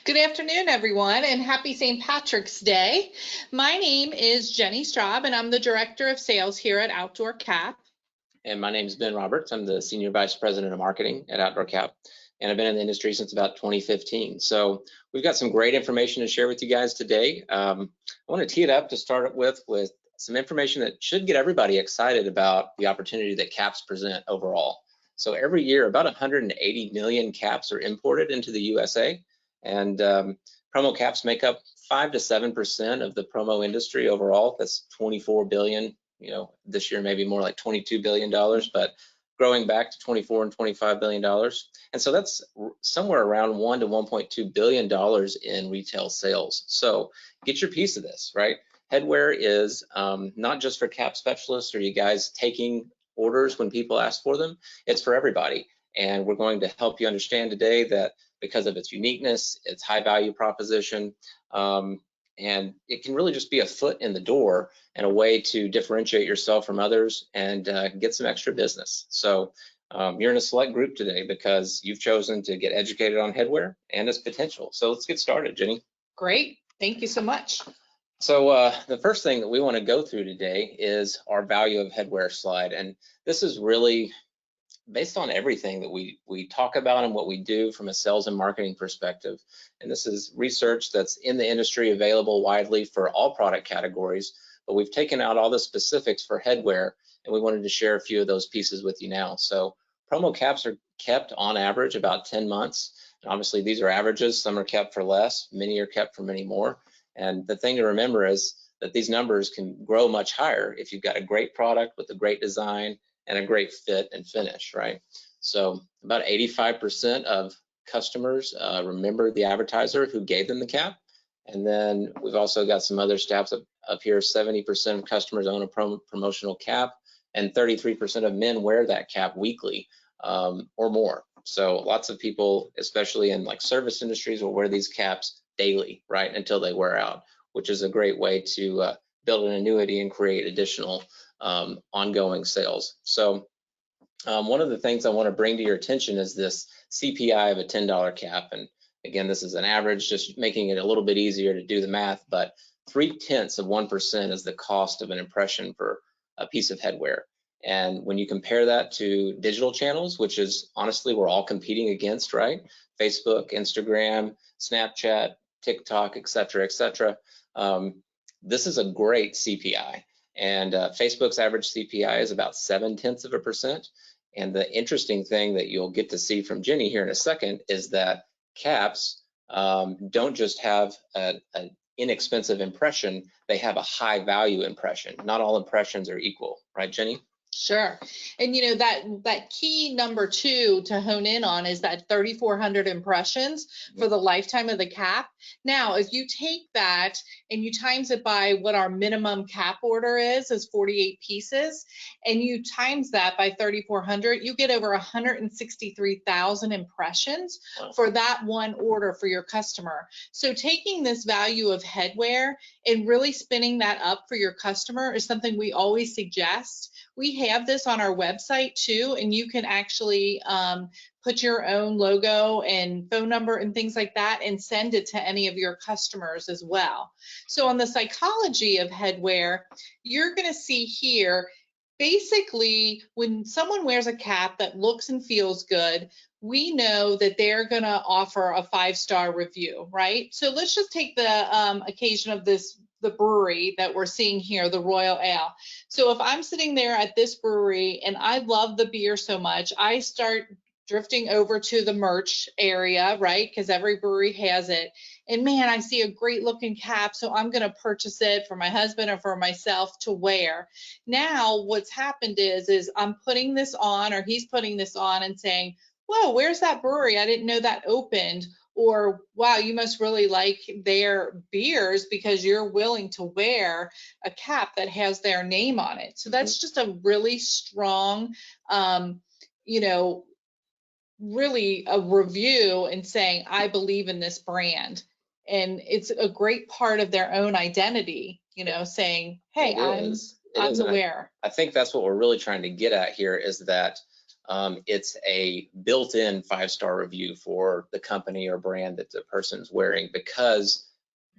Good afternoon, everyone, and happy St. Patrick's Day. My name is Jenny Straub, and I'm the Director of Sales here at Outdoor Cap. And my name is Ben Roberts. I'm the Senior Vice President of Marketing at Outdoor Cap, and I've been in the industry since about 2015. So we've got some great information to share with you guys today. I want to tee it up to start it with some information that should get everybody excited about the opportunity that caps present overall. So every year, about 180 million caps are imported into the USA, and promo caps make up 5 to 7% of the promo industry overall. That's 24 billion. This year maybe more like $22 billion, but growing back to $24 and $25 billion. And so that's somewhere around $1 to $1.2 billion in retail sales. So get your piece of this, right? Headwear is not just for cap specialists or you guys taking orders when people ask for them. It's for everybody. And we're going to help you understand today that because of its uniqueness, its high value proposition, and it can really just be a foot in the door and a way to differentiate yourself from others and get some extra business. So you're in a select group today because you've chosen to get educated on headwear and its potential. So let's get started, Jenny. Great, thank you so much. So the first thing that we want to go through today is our value of headwear slide. And this is really based on everything that we talk about and what we do from a sales and marketing perspective. And this is research that's in the industry, available widely for all product categories, but we've taken out all the specifics for headwear, and we wanted to share a few of those pieces with you now. So promo caps are kept on average about 10 months. And obviously these are averages, some are kept for less, many are kept for many more. And the thing to remember is that these numbers can grow much higher if you've got a great product with a great design and a great fit and finish, right? So about 85% of customers remember the advertiser who gave them the cap. And then we've also got some other stats up here. 70% of customers own a promotional cap, and 33% of men wear that cap weekly or more. So lots of people, especially in like service industries, will wear these caps daily, right, until they wear out, which is a great way to build an annuity and create additional ongoing sales. So one of the things I want to bring to your attention is this CPI of a $10 cap. And again, this is an average, just making it a little bit easier to do the math, but 0.3% is the cost of an impression for a piece of headwear. And when you compare that to digital channels, which is honestly we're all competing against, right? Facebook, Instagram, Snapchat, TikTok, et cetera, this is a great CPI. And Facebook's average CPI is about 0.7%. And the interesting thing that you'll get to see from Jenny here in a second is that caps don't just have an inexpensive impression, they have a high value impression. Not all impressions are equal, right, Jenny? Sure. And that key number 2 to hone in on is that 3,400 impressions for the lifetime of the cap. Now, if you take that and you times it by what our minimum cap order is 48 pieces, and you times that by 3,400, you get over 163,000 impressions for that one order for your customer. So taking this value of headwear and really spinning that up for your customer is something we always suggest. We have this on our website too, and you can actually put your own logo and phone number and things like that and send it to any of your customers as well. So on the psychology of headwear, you're going to see here, basically when someone wears a cap that looks and feels good, we know that they're going to offer a 5-star review, right? So let's just take the occasion of the brewery that we're seeing here, the Royal Ale. So if I'm sitting there at this brewery and I love the beer so much, I start drifting over to the merch area, right? Because every brewery has it. And man, I see a great looking cap, so I'm going to purchase it for my husband or for myself to wear. Now, what's happened is I'm putting this on, or he's putting this on and saying, whoa, where's that brewery? I didn't know that opened. Or, wow, you must really like their beers because you're willing to wear a cap that has their name on it. So that's just a really strong, really a review and saying, I believe in this brand. And it's a great part of their own identity, saying, hey, I'm aware. I think that's what we're really trying to get at here is that it's a built-in 5-star review for the company or brand that the person's wearing, because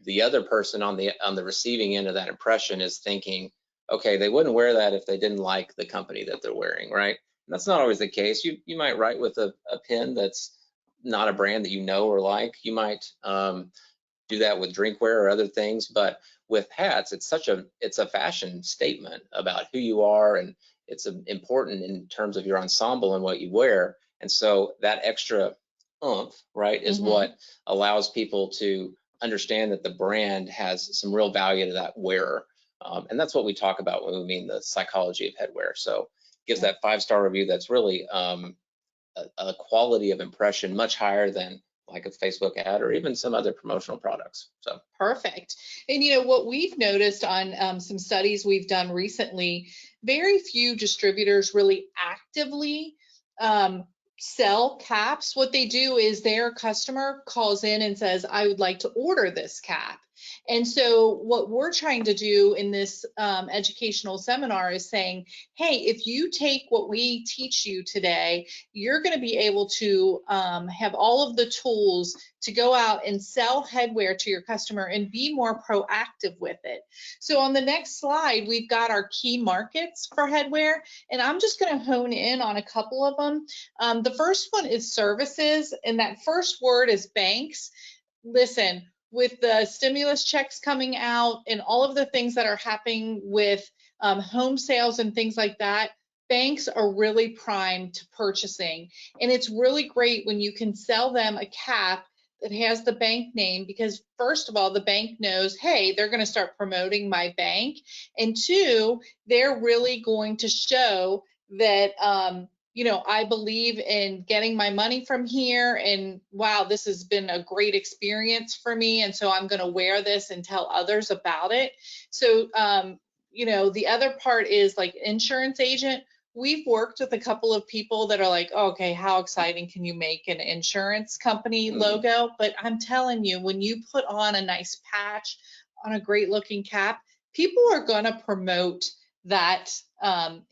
the other person on the receiving end of that impression is thinking, okay, they wouldn't wear that if they didn't like the company that they're wearing, right? And that's not always the case. You might write with a pen that's not a brand that you know or like. You might do that with drinkware or other things, but with hats, it's a fashion statement about who you are, and it's important in terms of your ensemble and what you wear. And so that extra oomph, right, is what allows people to understand that the brand has some real value to that wearer. And that's what we talk about when we mean the psychology of headwear. So it gives that 5-star review that's really a quality of impression much higher than like a Facebook ad or even some other promotional products. So perfect. And you know what we've noticed on some studies we've done recently, very few distributors really actively sell caps. What they do is their customer calls in and says, I would like to order this cap. And so what we're trying to do in this educational seminar is saying, hey, if you take what we teach you today, you're going to be able to have all of the tools to go out and sell headwear to your customer and be more proactive with it. So on the next slide, we've got our key markets for headwear, and I'm just going to hone in on a couple of them. The first one is services, and that first word is banks. Listen, with the stimulus checks coming out and all of the things that are happening with home sales and things like that, banks are really primed to purchasing. And it's really great when you can sell them a cap that has the bank name, because first of all, the bank knows, hey, they're going to start promoting my bank. And two, they're really going to show that, you know, I believe in getting my money from here, and wow, this has been a great experience for me. And so I'm going to wear this and tell others about it. So, you know, the other part is like insurance agent. We've worked with a couple of people that are like, oh, okay, how exciting can you make an insurance company logo? But I'm telling you, when you put on a nice patch on a great looking cap, people are going to promote that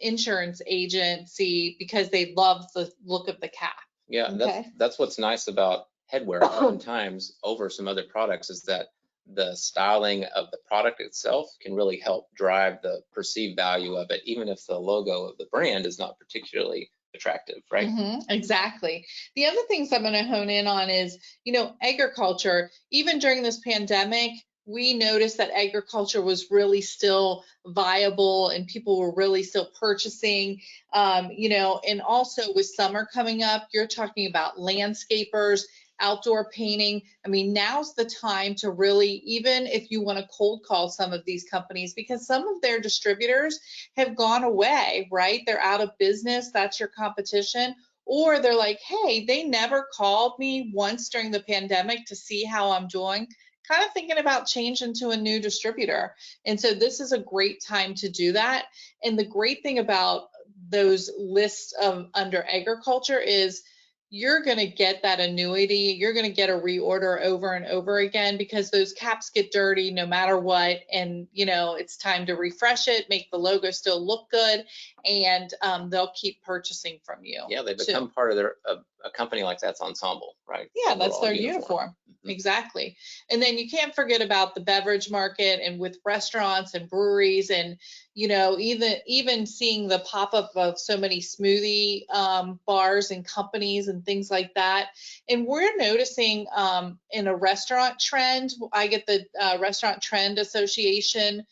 insurance agency because they love the look of the cap. Yeah, Okay. that's what's nice about headwear oftentimes over some other products, is that the styling of the product itself can really help drive the perceived value of it, even if the logo of the brand is not particularly attractive, right? Exactly. The other things I'm going to hone in on is, you know, agriculture. Even during this pandemic, we noticed that agriculture was really still viable and people were really still purchasing, you know, and also with summer coming up, you're talking about landscapers, outdoor painting. I mean, now's the time to really, even if you want to cold call some of these companies, because some of their distributors have gone away, right? They're out of business. That's your competition. Or they're like, hey, they never called me once during the pandemic to see how I'm doing. Kind of thinking about changing to a new distributor. And so this is a great time to do that. And the great thing about those lists of under agriculture is you're going to get that annuity. You're going to get a reorder over and over again, because those caps get dirty no matter what. And, you know, it's time to refresh it, make the logo still look good, and they'll keep purchasing from you. Yeah, they become part of their a company like that's ensemble, right? Yeah, that's their uniform. Exactly. And then you can't forget about the beverage market, and with restaurants and breweries, and, you know, even seeing the pop-up of so many smoothie bars and companies and things like that. And we're noticing in a restaurant trend, I get the Restaurant Trend Association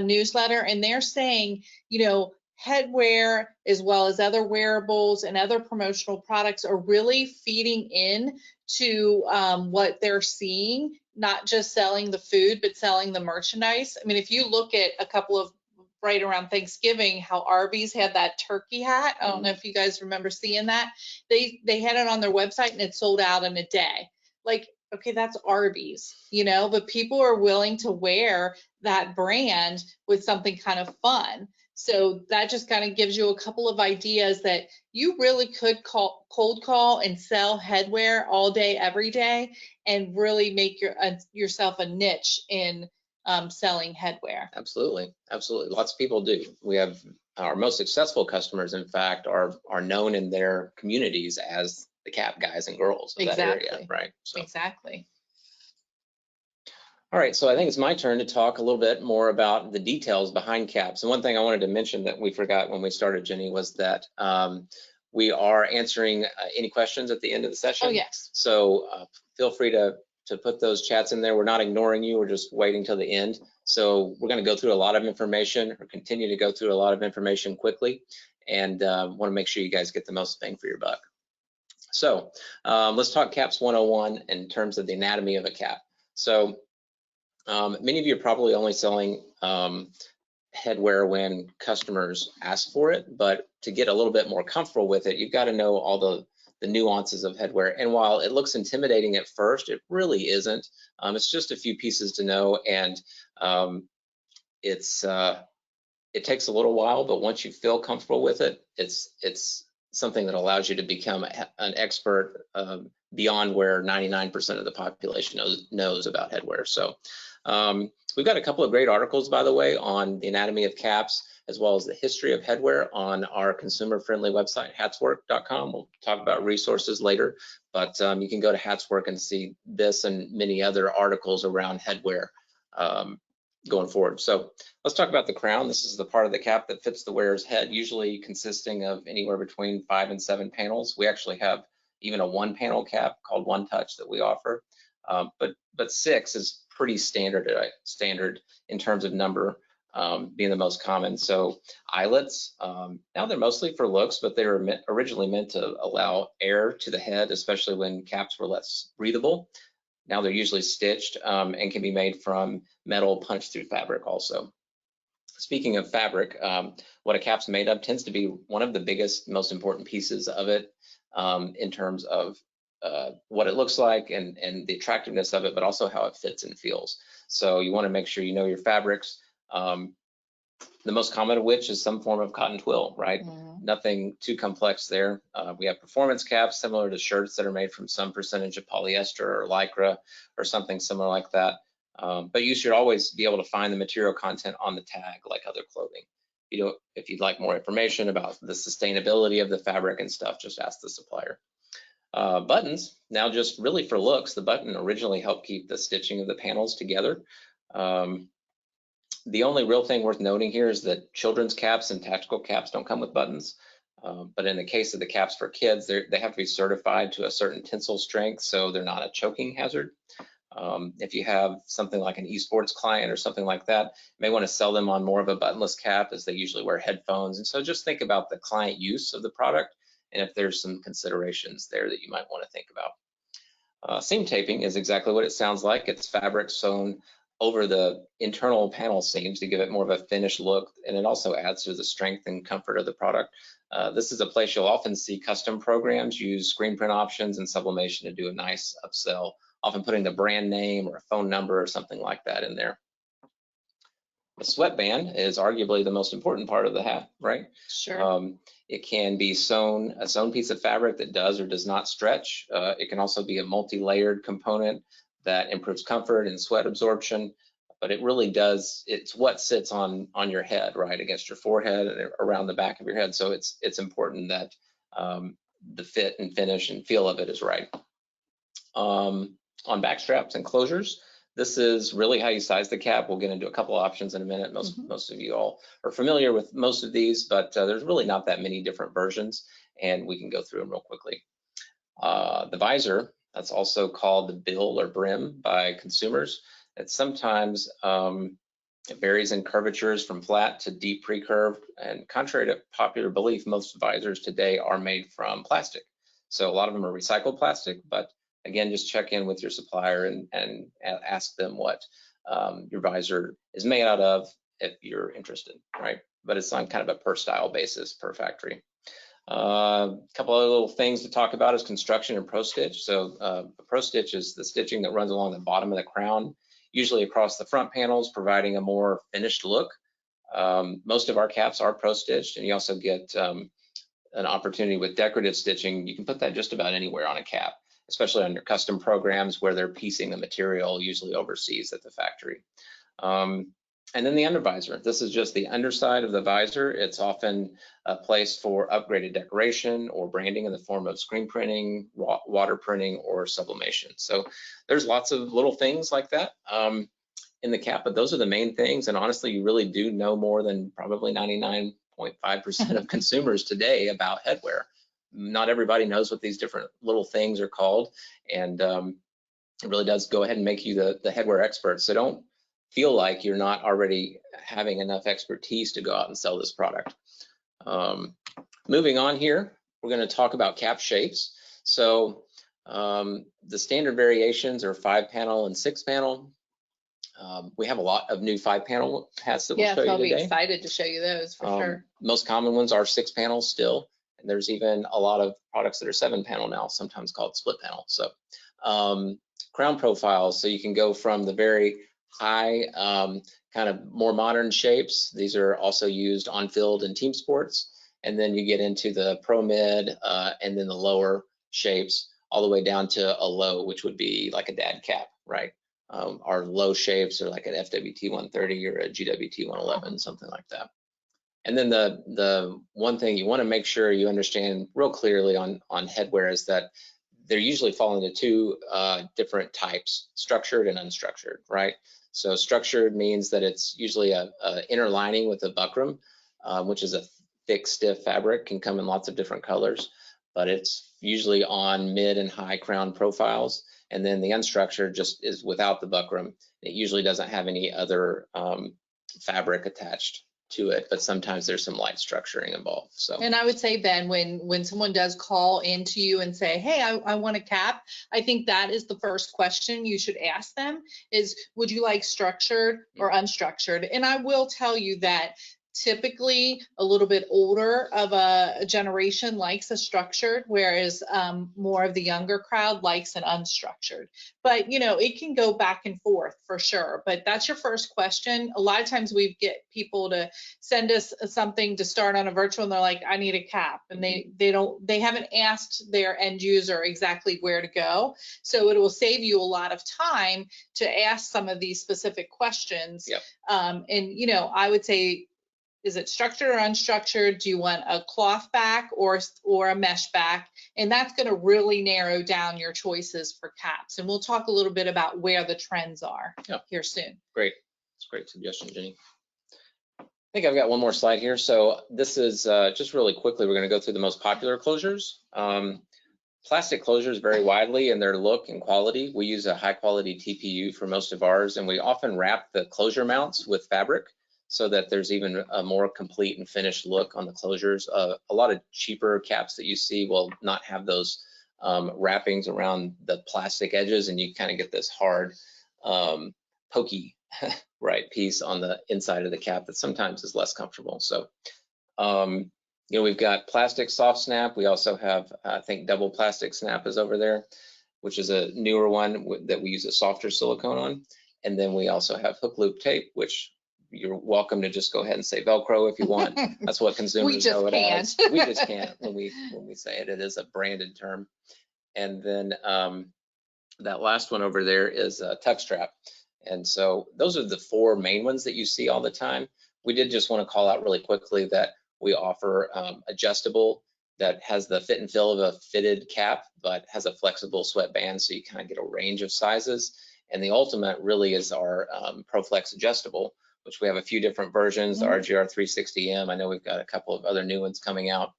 newsletter, and they're saying, you know, headwear as well as other wearables and other promotional products are really feeding in to what they're seeing, not just selling the food, but selling the merchandise. I mean, if you look at a couple of right around Thanksgiving, how Arby's had that turkey hat. I don't know if you guys remember seeing that. They had it on their website and it sold out in a day. Like, okay, that's Arby's, you know, but people are willing to wear that brand with something kind of fun. So that just kind of gives you a couple of ideas that you really could cold call and sell headwear all day, every day, and really make yourself a niche in selling headwear. Absolutely. Absolutely. Lots of people do. We have our most successful customers, in fact, are known in their communities as the cap guys and girls of that area, right? So. Exactly. All right, so I think it's my turn to talk a little bit more about the details behind caps. And one thing I wanted to mention that we forgot when we started, Jenny, was that we are answering any questions at the end of the session. Oh, yes. So feel free to put those chats in there. We're not ignoring you. We're just waiting till the end. So we're going to go through a lot of information, or continue to go through a lot of information quickly, and want to make sure you guys get the most bang for your buck. So let's talk caps 101 in terms of the anatomy of a cap. So many of you are probably only selling headwear when customers ask for it, but to get a little bit more comfortable with it, you've got to know all the nuances of headwear. And while it looks intimidating at first, it really isn't. It's just a few pieces to know, and it takes a little while, but once you feel comfortable with it, it's something that allows you to become an expert beyond where 99% of the population knows about headwear. So we've got a couple of great articles, by the way, on the anatomy of caps, as well as the history of headwear on our consumer-friendly website, hatswork.com. We'll talk about resources later, but you can go to Hatswork and see this and many other articles around headwear going forward. So let's talk about the crown. This is the part of the cap that fits the wearer's head, usually consisting of anywhere between 5 and 7 panels. We actually have even a 1-panel cap called One Touch that we offer, but 6 is pretty standard in terms of number, being the most common. So eyelets, now they're mostly for looks, but they were originally meant to allow air to the head, especially when caps were less breathable. Now they're usually stitched and can be made from metal punched through fabric also. Speaking of fabric, what a cap's made of tends to be one of the biggest, most important pieces of it in terms of what it looks like and the attractiveness of it, but also how it fits and feels. So you want to make sure you know your fabrics. The most common of which is some form of cotton twill, right? Mm-hmm. Nothing too complex there. We have performance caps similar to shirts that are made from some percentage of polyester or lycra or something similar like that. But you should always be able to find the material content on the tag like other clothing. If you'd like more information about the sustainability of the fabric and stuff, just ask the supplier. Buttons, now just really for looks, the button originally helped keep the stitching of the panels together. The only real thing worth noting here is that children's caps and tactical caps don't come with buttons. But in the case of the caps for kids, they have to be certified to a certain tensile strength, so they're not a choking hazard. If you have something like an esports client or something like that, you may want to sell them on more of a buttonless cap, as they usually wear headphones. And so just think about the client use of the product, and if there's some considerations there that you might want to think about. Seam taping is exactly what it sounds like. It's fabric sewn over the internal panel seams to give it more of a finished look, and it also adds to the strength and comfort of the product. This is a place you'll often see custom programs use screen print options and sublimation to do a nice upsell, often putting the brand name or a phone number or something like that in there. The sweatband is arguably the most important part of the hat, right? Sure. It can be a sewn piece of fabric that does or does not stretch. It can also be a multi-layered component that improves comfort and sweat absorption, but it really does, it's what sits on your head, right, against your forehead and around the back of your head. So it's important that the fit and finish and feel of it is right. On back straps and closures, this is really how you size the cap. We'll get into a couple options in a minute. Most of you all are familiar with most of these, but there's really not that many different versions, and we can go through them real quickly. The visor, that's also called the bill or brim by consumers. It's sometimes, it varies in curvatures from flat to deep pre-curved, and contrary to popular belief, most visors today are made from plastic. So a lot of them are recycled plastic, but again, just check in with your supplier and ask them what your visor is made out of if you're interested, right? But it's on kind of a per style basis, per factory. A couple other little things to talk about is construction and pro stitch. So pro stitch is the stitching that runs along the bottom of the crown, usually across the front panels, providing a more finished look. Most of our caps are pro stitched, and you also get an opportunity with decorative stitching. You can put that just about anywhere on a cap, especially on your custom programs where they're piecing the material, usually overseas at the factory. And then the undervisor. This is just the underside of the visor. It's often a place for upgraded decoration or branding in the form of screen printing, water printing, or sublimation. So there's lots of little things like that in the cap, but those are the main things. And honestly, you really do know more than probably 99.5% of consumers today about headwear. Not everybody knows what these different little things are called. And it really does go ahead and make you the headwear expert. So don't feel like you're not already having enough expertise to go out and sell this product. Moving on here, we're going to talk about cap shapes. So the standard variations are 5-panel and 6-panel. We have a lot of new 5-panel hats that we'll show you today. I'll be excited to show you those for sure. Most common ones are 6-panel still, and there's even a lot of products that are 7-panel now, sometimes called split panel. So crown profiles, so you can go from the very high kind of more modern shapes. These are also used on field and team sports, and then you get into the pro mid and then the lower shapes all the way down to a low, which would be like a dad cap, right? Our low shapes are like an FWT 130 or a GWT 111, something like that. And then the one thing you want to make sure you understand real clearly on headwear is that they're usually fall into two different types, structured and unstructured, right? So structured means that it's usually a inner lining with a buckram, which is a thick, stiff fabric, can come in lots of different colors, but it's usually on mid and high crown profiles. And then the unstructured just is without the buckram. It usually doesn't have any other fabric attached to it, but sometimes there's some light structuring involved. So, and I would say, Ben, when someone does call into you and say, hey, I want a cap, I think that is the first question you should ask them is, would you like structured or unstructured? And I will tell you that typically a little bit older of a generation likes a structured, whereas more of the younger crowd likes an unstructured. But you know, it can go back and forth for sure. But that's your first question. A lot of times we get people to send us something to start on a virtual, and they're like, I need a cap, and they haven't asked their end user exactly where to go. So it will save you a lot of time to ask some of these specific questions. Yep. And you know, I would say, is it structured or unstructured? Do you want a cloth back or a mesh back? And that's going to really narrow down your choices for caps. And we'll talk a little bit about where the trends are here soon. Great. That's a great suggestion, Jenny. I think I've got one more slide here. So this is just really quickly, we're going to go through the most popular closures. Plastic closures vary widely in their look and quality. We use a high quality TPU for most of ours, and we often wrap the closure mounts with fabric, so that there's even a more complete and finished look on the closures. A lot of cheaper caps that you see will not have those wrappings around the plastic edges, and you kind of get this hard, pokey, right, piece on the inside of the cap that sometimes is less comfortable. So, you know, we've got plastic soft snap. We also have, I think, double plastic snap is over there, which is a newer one that we use a softer silicone on. And then we also have hook loop tape, which you're welcome to just go ahead and say Velcro if you want. That's what consumers know it as. We just can't when we say it. It is a branded term. And then that last one over there is a tuck strap. And so those are the four main ones that you see all the time. We did just want to call out really quickly that we offer adjustable that has the fit and feel of a fitted cap, but has a flexible sweatband, so you kind of get a range of sizes. And the ultimate really is our ProFlex adjustable, which we have a few different versions, the RGR 360M. I know we've got a couple of other new ones coming out.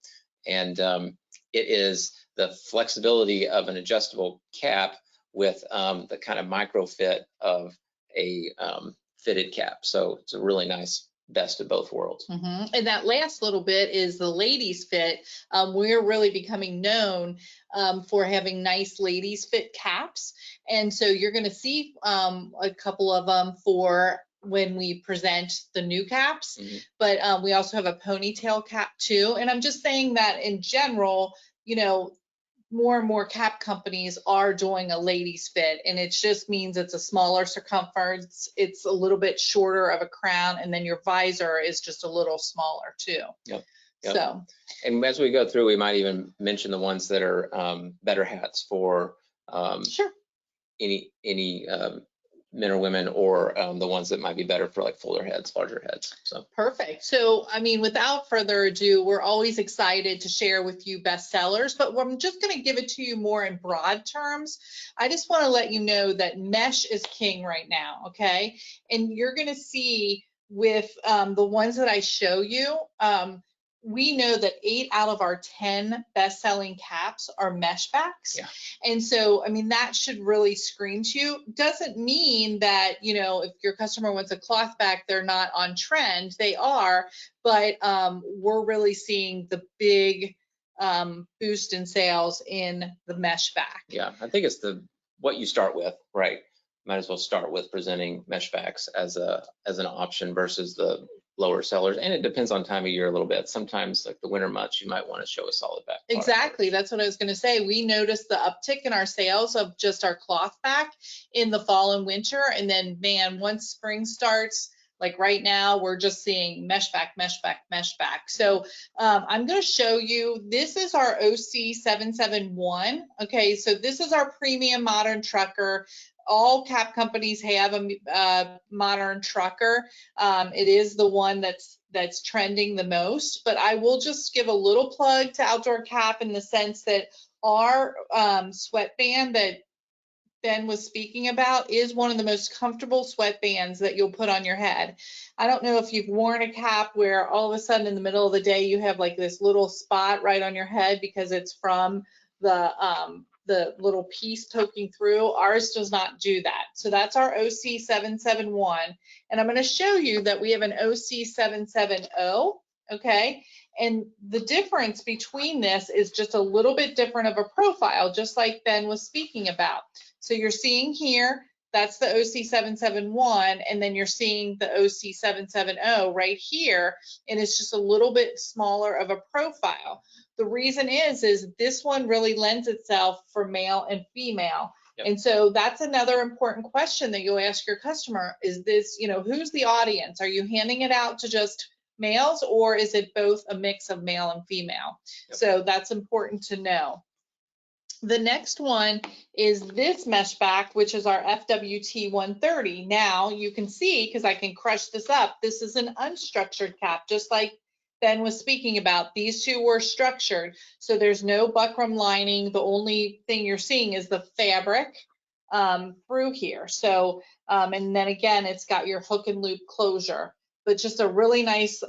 And it is the flexibility of an adjustable cap with the kind of micro fit of a fitted cap. So it's a really nice best of both worlds. And that last little bit is the ladies fit. We're really becoming known for having nice ladies fit caps. And so you're going to see a couple of them for when we present the new caps, but we also have a ponytail cap too. And I'm just saying that in general, you know, more and more cap companies are doing a ladies fit, and it just means it's a smaller circumference, it's a little bit shorter of a crown, and then your visor is just a little smaller too. Yep. So, and as we go through, we might even mention the ones that are better hats for sure, any men or women, or the ones that might be better for like fuller heads, larger heads. So perfect. So, I mean, without further ado, we're always excited to share with you best sellers, but I'm just going to give it to you more in broad terms. I just want to let you know that mesh is king right now, okay? And you're going to see with the ones that I show you, we know that 8 out of our 10 best-selling caps are mesh backs. yeah. And so, I mean, that should really scream to you. Doesn't mean that, you know, if your customer wants a cloth back, they're not on trend. They are, but we're really seeing the big boost in sales in the mesh back. Yeah, I think it's what you start with, right? Might as well start with presenting mesh backs as an option versus the lower sellers. And it depends on time of year a little bit. Sometimes like the winter months, you might want to show a solid back. Exactly. That's what I was going to say. We noticed the uptick in our sales of just our cloth back in the fall and winter. And then, man, once spring starts, like right now, we're just seeing mesh back, mesh back, mesh back. So I'm going to show you, this is our OC771. Okay, so this is our premium modern trucker. All cap companies have a modern trucker. It is the one that's trending the most, but I will just give a little plug to Outdoor Cap in the sense that our sweatband that Ben was speaking about is one of the most comfortable sweatbands that you'll put on your head. I don't know if you've worn a cap where all of a sudden in the middle of the day you have like this little spot right on your head because it's from the little piece poking through. Ours does not do that. So that's our OC771. And I'm going to show you that we have an OC770, okay? And the difference between this is just a little bit different of a profile, just like Ben was speaking about. So you're seeing here, that's the OC771, and then you're seeing the OC770 right here, and it's just a little bit smaller of a profile. The reason is this one really lends itself for male and female. Yep. And so that's another important question that you'll ask your customer. Is this, you know, who's the audience? Are you handing it out to just males, or is it both a mix of male and female? Yep. So that's important to know. The next one is this mesh back, which is our FWT 130. Now you can see, because I can crush this up, this is an unstructured cap, just like Ben was speaking about. These two were structured, so there's no buckram lining. The only thing you're seeing is the fabric through here. So, and then again, it's got your hook and loop closure, but just a really nice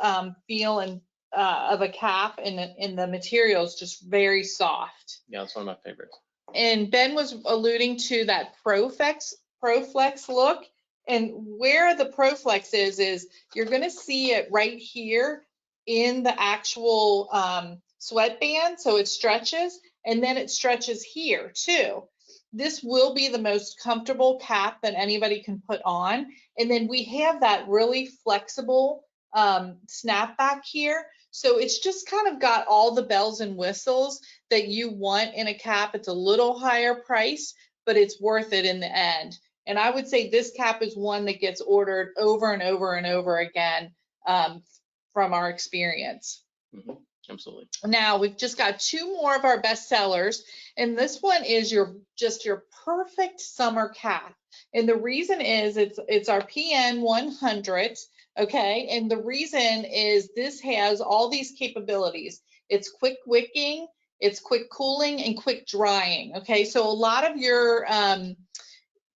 feel and of a cap, and the material is just very soft. Yeah, it's one of my favorites. And Ben was alluding to that ProFlex look, and where the ProFlex is you're going to see it right here in the actual sweatband. So it stretches, and then it stretches here too. This will be the most comfortable cap that anybody can put on. And then we have that really flexible snapback here. So it's just kind of got all the bells and whistles that you want in a cap. It's a little higher price, but it's worth it in the end. And I would say this cap is one that gets ordered over and over and over again from our experience. Mm-hmm. Absolutely. Now we've just got 2 more of our best sellers, and this one is your perfect summer cap. And the reason is it's our PN 100. Okay, and the reason is this has all these capabilities. It's quick wicking, it's quick cooling, and quick drying. Okay, so a lot of your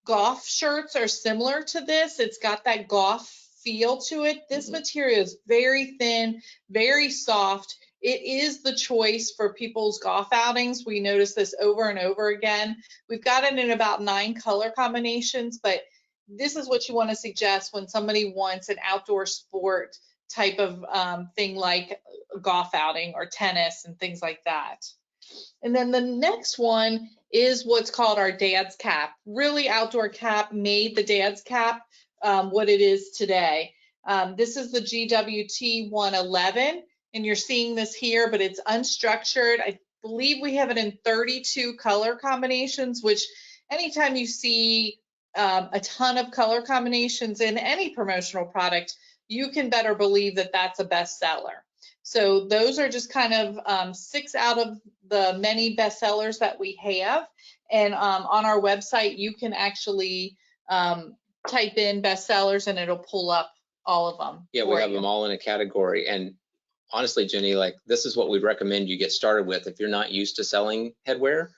golf shirts are similar to this. It's got that golf feel to it. This material is very thin, very soft. It is the choice for people's golf outings. We notice this over and over again. We've got it in about 9 color combinations, but this is what you want to suggest when somebody wants an outdoor sport type of thing like a golf outing or tennis and things like that. And then the next one is what's called our dad's cap. Really, Outdoor Cap made the dad's cap what it is today. This is the GWT 111, and you're seeing this here, but it's unstructured. I believe we have it in 32 color combinations, which anytime you see a ton of color combinations in any promotional product, you can better believe that that's a bestseller. So those are just kind of 6 out of the many bestsellers that we have. And on our website, you can actually type in bestsellers and it'll pull up all of them. Yeah, we have them all in a category. And honestly, Jenny, like this is what we'd recommend you get started with if you're not used to selling headwear.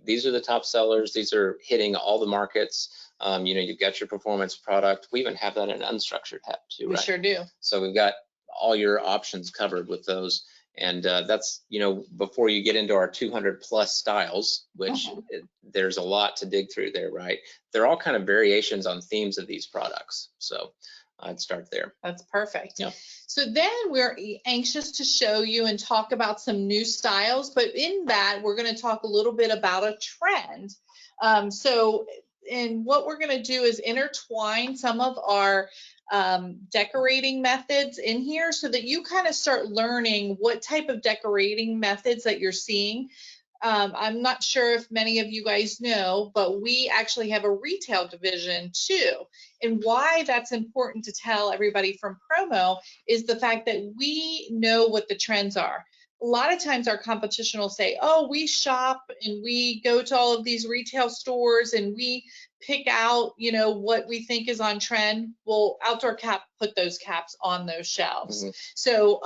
These are the top sellers. These are hitting all the markets. You know, you've got your performance product. We even have that in an unstructured hat too, right? We sure do. So we've got all your options covered with those. And that's, you know, before you get into our 200 plus styles, which there's a lot to dig through there, right? They're all kind of variations on themes of these products. So I'd start there. That's perfect. Yeah. So then we're anxious to show you and talk about some new styles, but in that we're going to talk a little bit about a trend. And what we're going to do is intertwine some of our decorating methods in here so that you kind of start learning what type of decorating methods that you're seeing. I'm not sure if many of you guys know, but we actually have a retail division too. And why that's important to tell everybody from promo is the fact that we know what the trends are. A lot of times our competition will say, oh, we shop and we go to all of these retail stores and we pick out, you know, what we think is on trend. Well, Outdoor Cap put those caps on those shelves. So,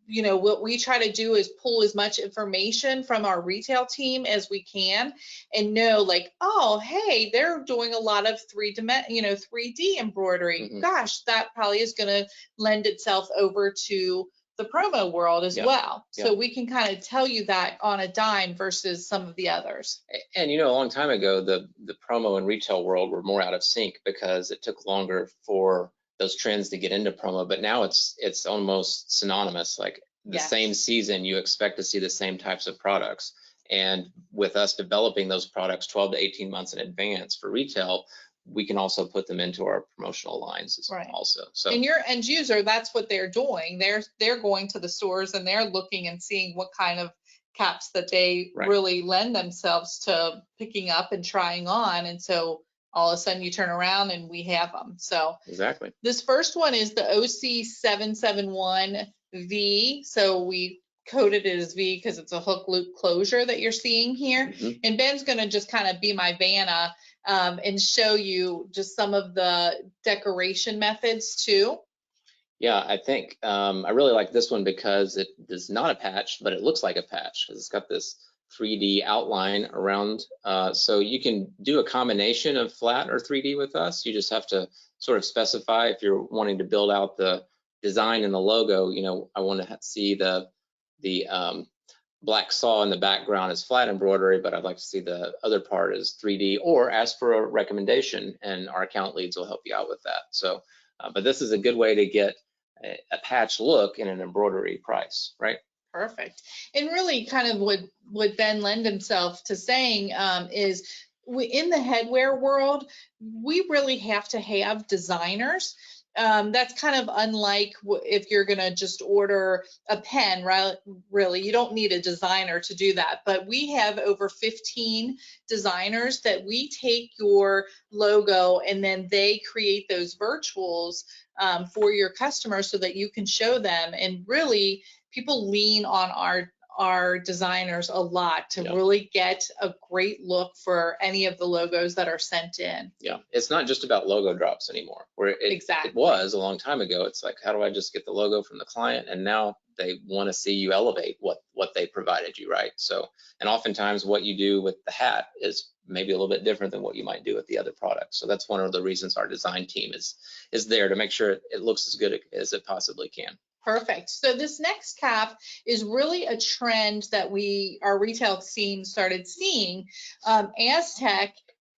you know, what we try to do is pull as much information from our retail team as we can and know like, oh, hey, they're doing a lot of 3D embroidery. Gosh, that probably is going to lend itself over to the promo world as well. So we can kind of tell you that on a dime versus some of the others. And you know, a long time ago, the promo and retail world were more out of sync because it took longer for those trends to get into promo. But now it's almost synonymous. Like the same season, you expect to see the same types of products. And with us developing those products 12 to 18 months in advance for retail, we can also put them into our promotional lines also. So, and your end user, that's what they're doing. They're going to the stores and they're looking and seeing what kind of caps that they really lend themselves to picking up and trying on. And so all of a sudden you turn around and we have them. So exactly. This first one is the OC771V. So we coded it as V because it's a hook loop closure that you're seeing here. And Ben's going to just kind of be my Vanna and show you just some of the decoration methods too. Yeah, I think I really like this one because it is not a patch, but it looks like a patch because it's got this 3D outline around. So you can do a combination of flat or 3D with us. You just have to sort of specify if you're wanting to build out the design and the logo. You know, I want to see the black saw in the background is flat embroidery, but I'd like to see the other part is 3D, or ask for a recommendation and our account leads will help you out with that. So, but this is a good way to get a patch look in an embroidery price, right? Perfect. And really kind of what Ben lend himself to saying is in the headwear world, we really have to have designers. That's kind of unlike if you're going to just order a pen, right? Really, you don't need a designer to do that. But we have over 15 designers that we take your logo and then they create those virtuals for your customers so that you can show them. And really, people lean on our designers a lot to really get a great look for any of the logos that are sent in. Yeah, it's not just about logo drops anymore, where it was a long time ago. It's like, how do I just get the logo from the client? And now they want to see you elevate what they provided you, right? So, and oftentimes what you do with the hat is maybe a little bit different than what you might do with the other products. So that's one of the reasons our design team is there to make sure it looks as good as it possibly can. Perfect. So this next cap is really a trend that our retail scene started seeing. AZTEC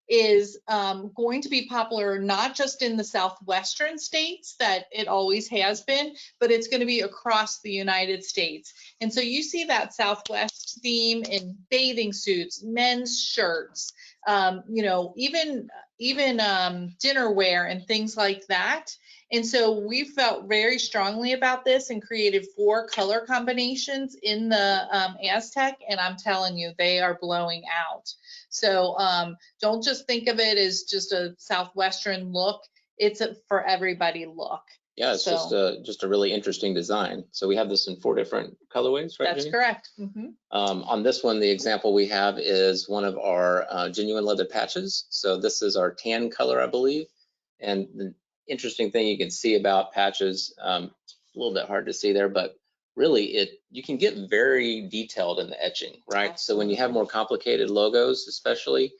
is going to be popular not just in the southwestern states that it always has been, but it's going to be across the United States. And so you see that Southwest theme in bathing suits, men's shirts, you know, even dinnerware and things like that. And so we felt very strongly about this and created 4 color combinations in the AZTEC, and I'm telling you, they are blowing out. So don't just think of it as just a Southwestern look. It's a for everybody look. Yeah, it's just a really interesting design. So we have this in 4 different colorways, right? That's Jenny? correct. On this one, the example we have is one of our genuine leather patches. So this is our tan color, I believe. And the interesting thing you can see about patches, a little bit hard to see there, but really you can get very detailed in the etching, right? So when you have more complicated logos, especially,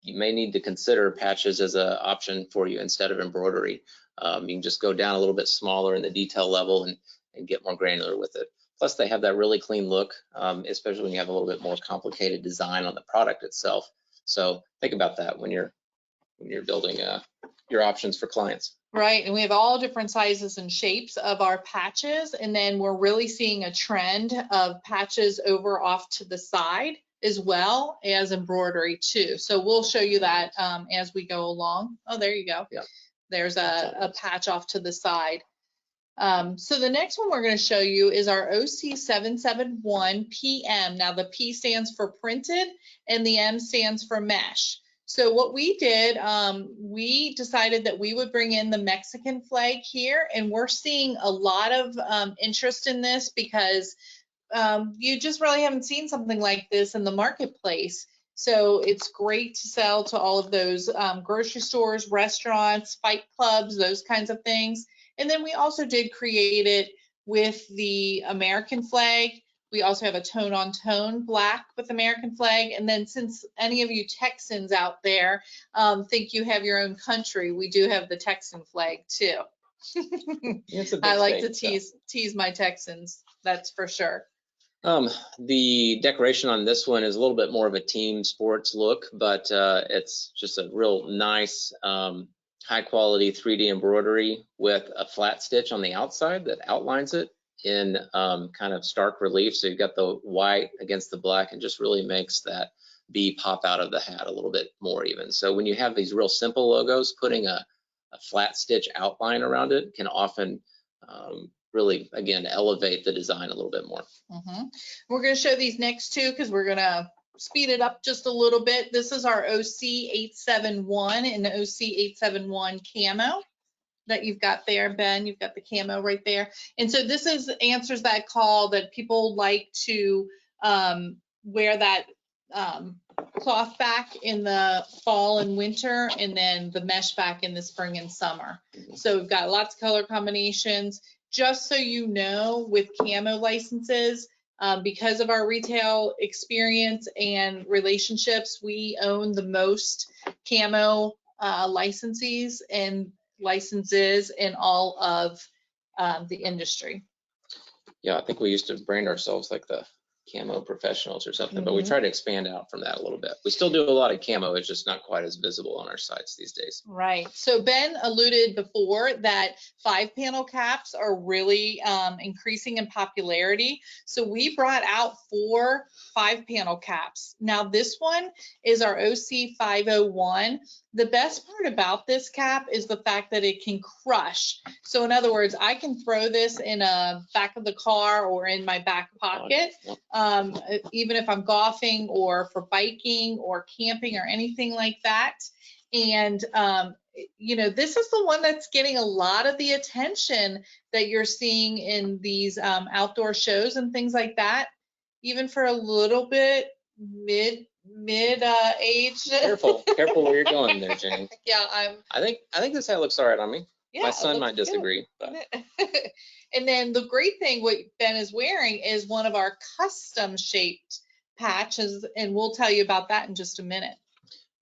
you may need to consider patches as an option for you instead of embroidery. You can just go down a little bit smaller in the detail level and get more granular with it. Plus, they have that really clean look, especially when you have a little bit more complicated design on the product itself. So think about that when you're building your options for clients. Right, and we have all different sizes and shapes of our patches, and then we're really seeing a trend of patches over off to the side as well as embroidery too. So we'll show you that as we go along. Oh, there you go. Yeah. There's a patch off to the side. So the next one we're going to show you is our OC771 PM. Now the P stands for printed and the M stands for mesh. So what we did, we decided that we would bring in the Mexican flag here, and we're seeing a lot of interest in this because you just really haven't seen something like this in the marketplace. So it's great to sell to all of those grocery stores, restaurants, fight clubs, those kinds of things. And then we also did create it with the American flag. We also have a tone-on-tone black with American flag. And then since any of you Texans out there think you have your own country, we do have the Texan flag too. I like to tease my Texans, that's for sure. The decoration on this one is a little bit more of a team sports look, but it's just a real nice high quality 3D embroidery with a flat stitch on the outside that outlines it in kind of stark relief. So you've got the white against the black and just really makes that B pop out of the hat a little bit more even. So when you have these real simple logos, putting a flat stitch outline around it can often really, again, elevate the design a little bit more. We're going to show these next two because we're going to speed it up just a little bit. This is our OC871 and the OC871 camo that you've got there, Ben. You've got the camo right there. And so this answers that call that people like to wear that cloth back in the fall and winter, and then the mesh back in the spring and summer. So we've got lots of color combinations. Just so you know, with camo licenses, because of our retail experience and relationships, we own the most camo licenses in all of the industry. Yeah, I think we used to brand ourselves like the camo professionals or something, but we try to expand out from that a little bit. We still do a lot of camo, it's just not quite as visible on our sites these days. Right. So Ben alluded before that 5-panel caps are really increasing in popularity. So we brought out 4 5-panel caps. Now this one is our OC501. The best part about this cap is the fact that it can crush. So in other words, I can throw this in a back of the car or in my back pocket, even if I'm golfing or for biking or camping or anything like that. And, you know, this is the one that's getting a lot of the attention that you're seeing in these outdoor shows and things like that, even for a little bit mid age. Careful where you're going there, Jane. Yeah, I think this hat looks all right on me. Yeah, my son might disagree. But. And then the great thing what Ben is wearing is one of our custom shaped patches, and we'll tell you about that in just a minute.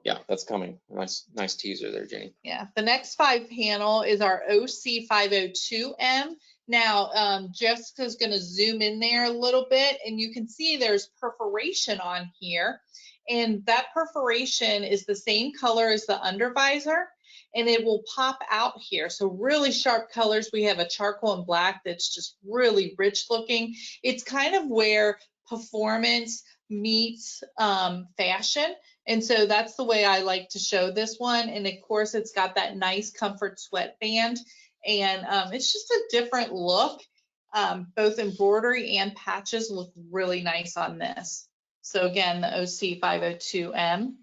Yeah, that's coming. Nice teaser there, Jane. Yeah, the next 5-panel is our OC502M. Now, Jessica's going to zoom in there a little bit, and you can see there's perforation on here. And that perforation is the same color as the under visor, and it will pop out here. So really sharp colors. We have a charcoal and black that's just really rich looking. It's kind of where performance meets fashion. And so that's the way I like to show this one. And of course, it's got that nice comfort sweatband. And it's just a different look. Both embroidery and patches look really nice on this. So again, the OC502M.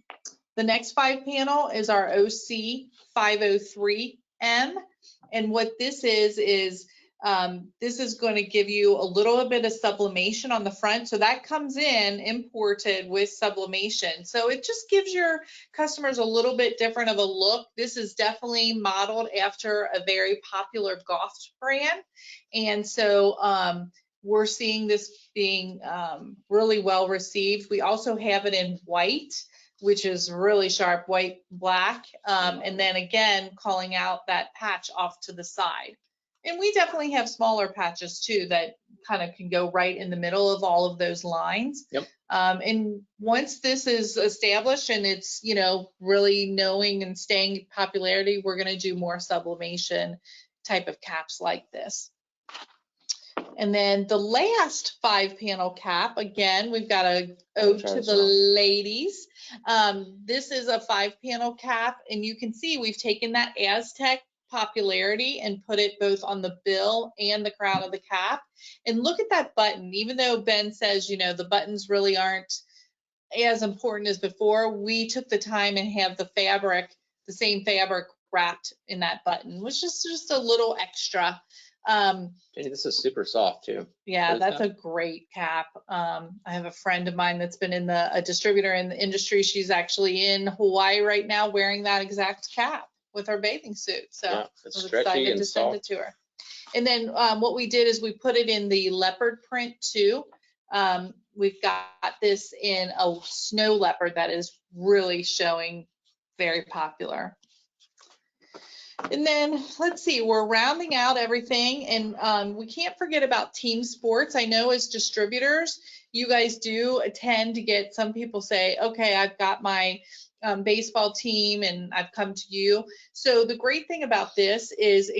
The next 5-panel is our OC503M. And what this is This is going to give you a little bit of sublimation on the front. So that comes in imported with sublimation. So it just gives your customers a little bit different of a look. This is definitely modeled after a very popular goth brand. And so we're seeing this being really well received. We also have it in white, which is really sharp, white, black. And then again, calling out that patch off to the side. And we definitely have smaller patches too that kind of can go right in the middle of all of those lines. Yep. And once this is established and it's, you know, really knowing and staying popularity, we're going to do more sublimation type of caps like this. And then the last 5-panel cap, again, we've got a ode to the ladies. This is a 5-panel cap, and you can see we've taken that AZTEC popularity and put it both on the bill and the crown of the cap. And look at that button. Even though Ben says, you know, the buttons really aren't as important as before, we took the time and have the fabric, the same fabric wrapped in that button, which is just a little extra. Jenny, this is super soft too. Yeah, that's a great cap. I have a friend of mine that's been in a distributor in the industry. She's actually in Hawaii right now wearing that exact cap with her bathing suit. So yeah, I was stretchy excited and to send it soft. to her. And then what we did is we put it in the leopard print too. We've got this in a snow leopard that is really showing very popular. And then let's see, we're rounding out everything, and we can't forget about team sports. I know as distributors, you guys do tend to get, some people say, okay, I've got my baseball team and I've come to you. So the great thing about this is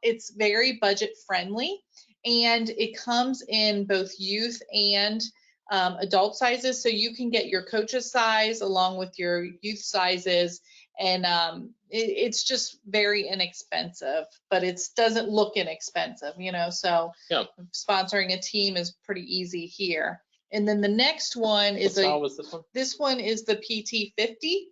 it's very budget friendly, and it comes in both youth and adult sizes. So you can get your coach's size along with your youth sizes. And it's just very inexpensive, but it doesn't look inexpensive, you know, so yeah. Sponsoring a team is pretty easy here. And then the next one is this one is the PT50.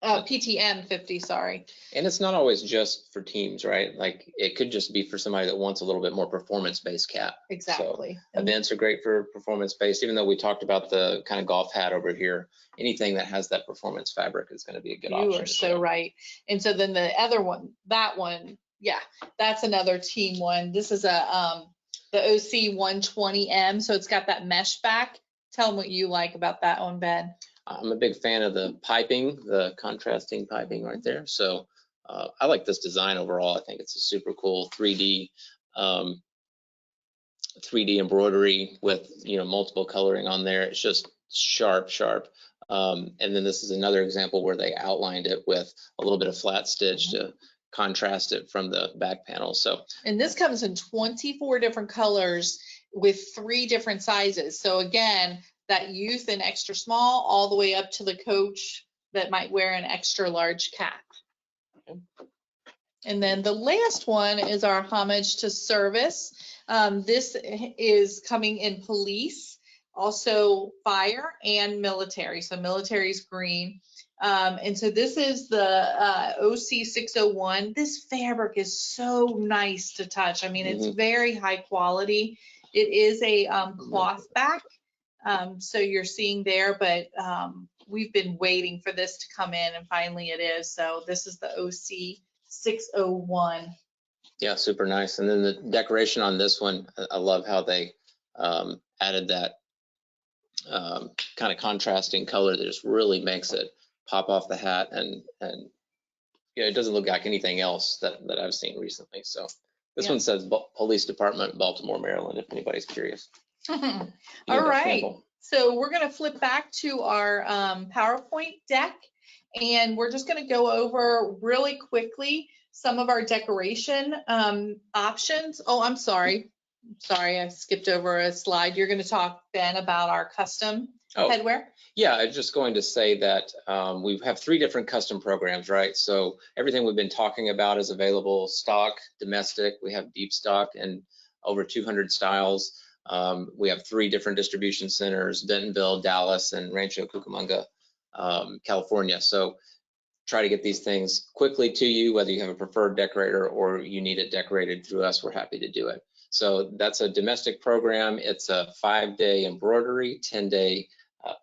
PTM 50, sorry. And it's not always just for teams, right? Like it could just be for somebody that wants a little bit more performance-based cap. Exactly. So events are great for performance-based, even though we talked about the kind of golf hat over here. Anything that has that performance fabric is going to be a good option. You are so right. And so then the other one, that one, yeah, that's another team one. This is a the OC 120M, so it's got that mesh back. Tell them what you like about that one, Ben. I'm a big fan of the piping, the contrasting piping right there. So I like this design overall. I think it's a super cool 3D embroidery with, you know, multiple coloring on there. It's just sharp. And then this is another example where they outlined it with a little bit of flat stitch to contrast it from the back panel. So, and this comes in 24 different colors with 3 different sizes. So again, that youth and extra small all the way up to the coach that might wear an extra large cap. Okay. And then the last one is our homage to service. This is coming in police, also fire and military. So military is green. And so this is the OC 601. This fabric is so nice to touch. I mean, it's very high quality. It is a cloth back. So you're seeing there, but we've been waiting for this to come in, and finally it is. So this is the OC 601. Yeah, super nice. And then the decoration on this one, I love how they added that kind of contrasting color that just really makes it pop off the hat, and you know, it doesn't look like anything else that I've seen recently. So this one says Police Department, Baltimore, Maryland, if anybody's curious. All right, so we're going to flip back to our PowerPoint deck, and we're just going to go over really quickly some of our decoration options. Oh, I'm sorry, I skipped over a slide. You're going to talk, Ben, about our custom headwear? Yeah, I'm just going to say that we have 3 different custom programs, right? So everything we've been talking about is available stock, domestic. We have deep stock and over 200 styles. We have 3 different distribution centers: Bentonville, Dallas, and Rancho Cucamonga, California. So try to get these things quickly to you, whether you have a preferred decorator or you need it decorated through us, we're happy to do it. So that's a domestic program. It's a 5-day embroidery, 10-day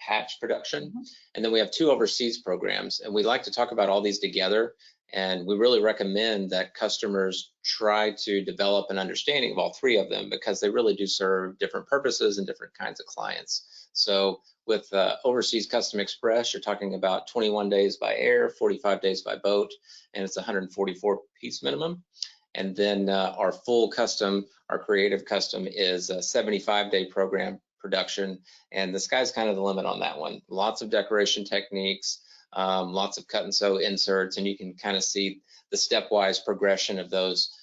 patch production. And then we have 2 overseas programs, and we like to talk about all these together. And we really recommend that customers try to develop an understanding of all 3 of them, because they really do serve different purposes and different kinds of clients. So with Overseas Custom Express, you're talking about 21 days by air, 45 days by boat, and it's 144 piece minimum. And then our full custom, our creative custom, is a 75-day program production, and the sky's kind of the limit on that one. Lots of decoration techniques, lots of cut and sew inserts, and you can kind of see the stepwise progression of those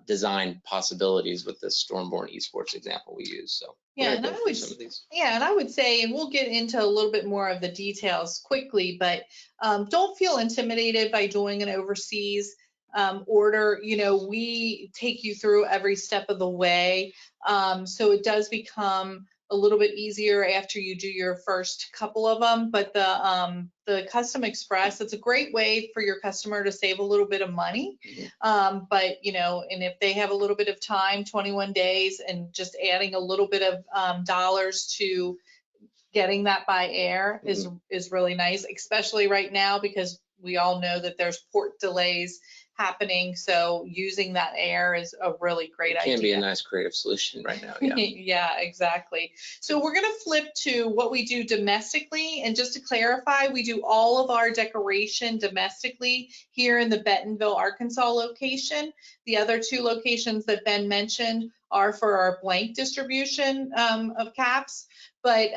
design possibilities with the Stormborn Esports example we use. So yeah, and I would say, and we'll get into a little bit more of the details quickly, but don't feel intimidated by doing an overseas order. You know, we take you through every step of the way, so it does become a little bit easier after you do your first couple of them. But the Custom Express, it's a great way for your customer to save a little bit of money. But you know, and if they have a little bit of time, 21 days, and just adding a little bit of dollars to getting that by air is really nice, especially right now, because we all know that there's port delays happening. So using that air is a really great idea. It can be a nice creative solution right now. Yeah. Yeah, exactly. So we're going to flip to what we do domestically. And just to clarify, we do all of our decoration domestically here in the Bentonville, Arkansas location. The other 2 locations that Ben mentioned are for our blank distribution of caps. But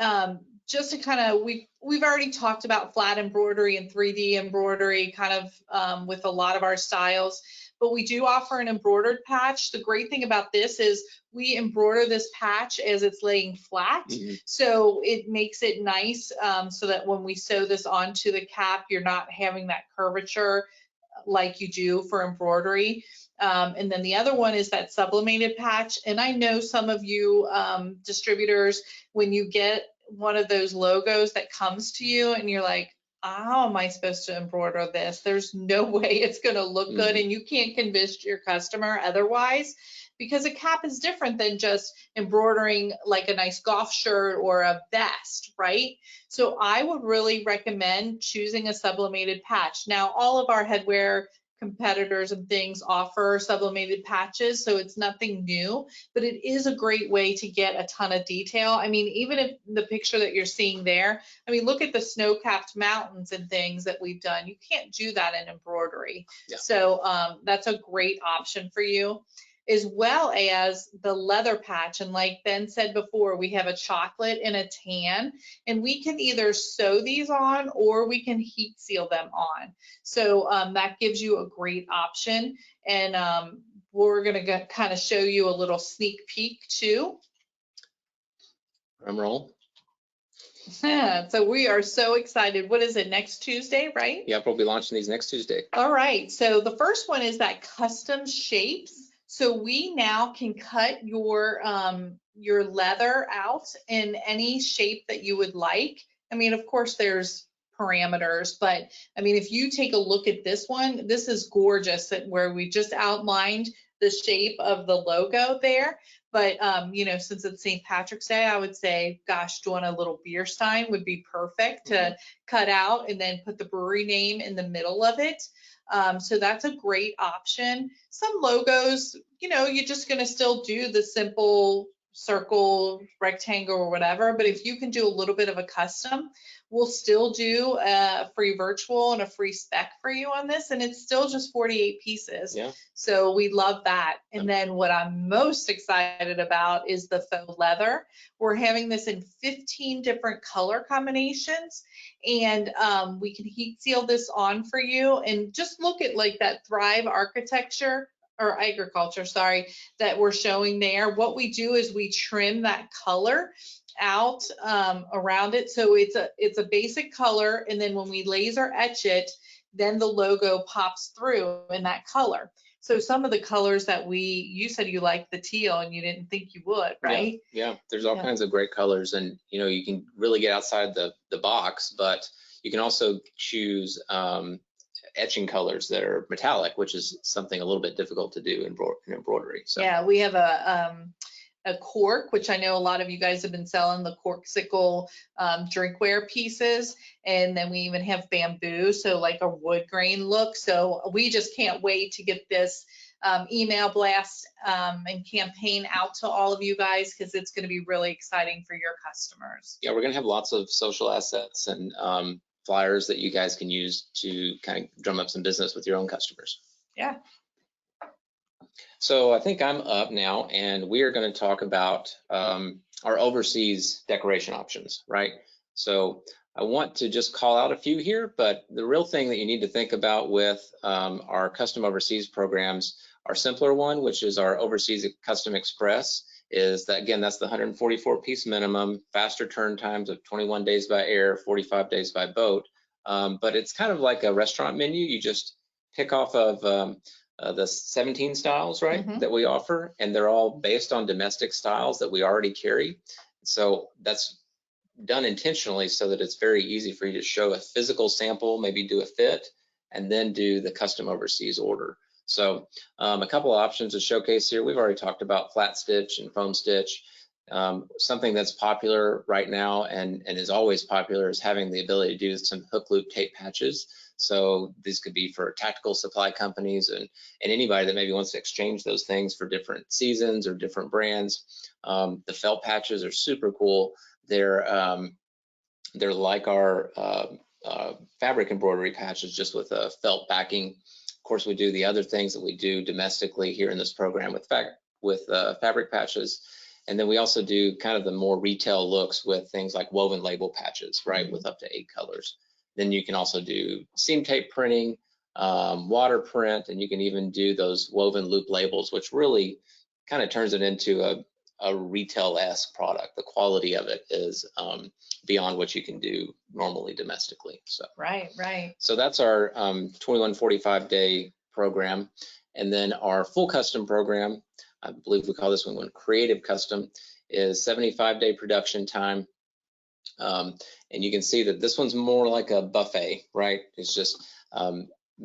just to kind of, we've already talked about flat embroidery and 3D embroidery kind of with a lot of our styles, but we do offer an embroidered patch. The great thing about this is we embroider this patch as it's laying flat. So it makes it nice so that when we sew this onto the cap, you're not having that curvature like you do for embroidery. And then the other one is that sublimated patch. And I know some of you distributors, when you get one of those logos that comes to you and you're like, how am I supposed to embroider this? There's no way it's going to look good, and you can't convince your customer otherwise, because a cap is different than just embroidering like a nice golf shirt or a vest, right? So I would really recommend choosing a sublimated patch. Now, all of our headwear competitors and things offer sublimated patches, so it's nothing new, but it is a great way to get a ton of detail. I mean, even if the picture that you're seeing there, I mean, look at the snow-capped mountains and things that we've done. You can't do that in embroidery. So that's a great option for you, as well as the leather patch. And like Ben said before, we have a chocolate and a tan, and we can either sew these on or we can heat seal them on. So that gives you a great option. And we're going to kind of show you a little sneak peek too. Drum roll. So we are so excited. What is it, next Tuesday, right? Yep, we'll be launching these next Tuesday. All right. So the first one is that custom shapes. So we now can cut your leather out in any shape that you would like. I mean, of course, there's parameters, but I mean, if you take a look at this one, this is gorgeous, that where we just outlined the shape of the logo there. But you know, since it's St. Patrick's Day, I would say, gosh, doing a little beer stein would be perfect to cut out and then put the brewery name in the middle of it. So that's a great option. Some logos, you know, you're just going to still do the simple circle, rectangle, or whatever. But if you can do a little bit of a custom, we'll still do a free virtual and a free spec for you on this. And it's still just 48 pieces. Yeah. So we love that. And then what I'm most excited about is the faux leather. We're having this in 15 different color combinations. And we can heat seal this on for you. And just look at like that Thrive architecture or agriculture, sorry, that we're showing there. What we do is we trim that color out around it. So it's a basic color. And then when we laser etch it, then the logo pops through in that color. So some of the colors that you said you liked the teal and you didn't think you would, right? Yeah. There's all kinds of great colors, and you know, you can really get outside the box, but you can also choose etching colors that are metallic, which is something a little bit difficult to do in embroidery. So yeah, we have a cork, which I know a lot of you guys have been selling, the corksicle drinkware pieces. And then we even have bamboo, so like a wood grain look. So we just can't wait to get this email blast and campaign out to all of you guys, because it's going to be really exciting for your customers. Yeah, we're going to have lots of social assets and flyers that you guys can use to kind of drum up some business with your own customers. Yeah. So I think I'm up now, and we are going to talk about our overseas decoration options, right? So I want to just call out a few here, but the real thing that you need to think about with our custom overseas programs, our simpler one, which is our overseas custom express, is that, again, that's the 144 piece minimum, faster turn times of 21 days by air, 45 days by boat. But it's kind of like a restaurant menu. You just pick off of the 17 styles, right, that we offer, and they're all based on domestic styles that we already carry. So that's done intentionally so that it's very easy for you to show a physical sample, maybe do a fit, and then do the custom overseas order. So a couple of options to showcase here. We've already talked about flat stitch and foam stitch. Something that's popular right now and is always popular is having the ability to do some hook loop tape patches. So these could be for tactical supply companies and anybody that maybe wants to exchange those things for different seasons or different brands. The felt patches are super cool. They're like our fabric embroidery patches, just with a felt backing. Of course, we do the other things that we do domestically here in this program with fabric patches. And then we also do kind of the more retail looks with things like woven label patches, right, with up to 8 colors. Then you can also do seam tape printing, water print, and you can even do those woven loop labels, which really kind of turns it into a retail-esque product. The quality of it is beyond what you can do normally domestically. So Right. So that's our 2145-day program. And then our full custom program, I believe we call this one Creative Custom, is 75-day production time. And you can see that this one's more like a buffet, right? It's just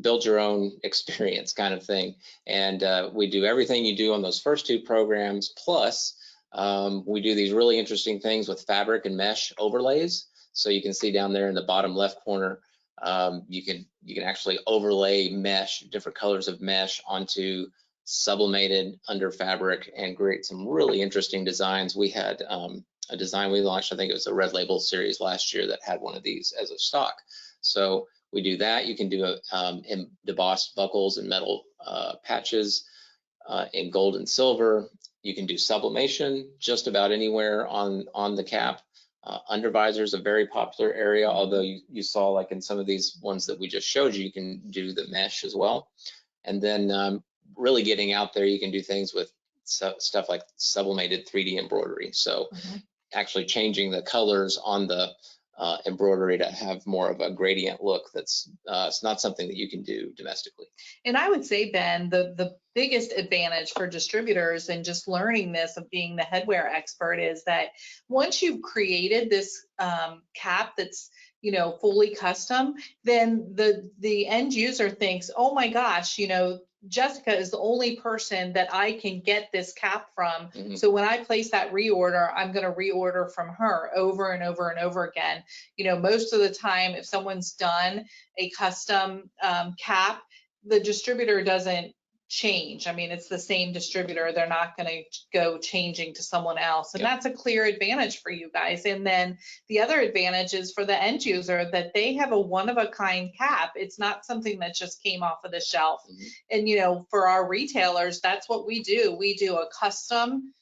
build your own experience kind of thing. And we do everything you do on those first 2 programs, plus we do these really interesting things with fabric and mesh overlays. So you can see down there in the bottom left corner, you can actually overlay mesh, different colors of mesh onto sublimated under fabric and create some really interesting designs. We had a design we launched, I think it was a Red Label series last year, that had one of these as a stock. So we do that. You can do embossed buckles and metal patches in gold and silver. You can do sublimation just about anywhere on the cap. Undervisor is a very popular area, although you saw, like in some of these ones that we just showed you, you can do the mesh as well. And then really getting out there, you can do things with stuff like sublimated 3D embroidery. So actually changing the colors on the embroidery to have more of a gradient look. That's it's not something that you can do domestically. And I would say, Ben, the biggest advantage for distributors and just learning this of being the headwear expert is that once you've created this cap that's, you know, fully custom, then the end user thinks, oh my gosh, you know, Jessica is the only person that I can get this cap from. So when I place that reorder, I'm going to reorder from her over and over and over again. You know, most of the time, if someone's done a custom cap, the distributor doesn't change. I mean, it's the same distributor. They're not going to go changing to someone else. And that's a clear advantage for you guys. And then the other advantage is for the end user that they have a one-of-a-kind cap. It's not something that just came off of the shelf. And, you know, for our retailers, that's what we do. We do a custom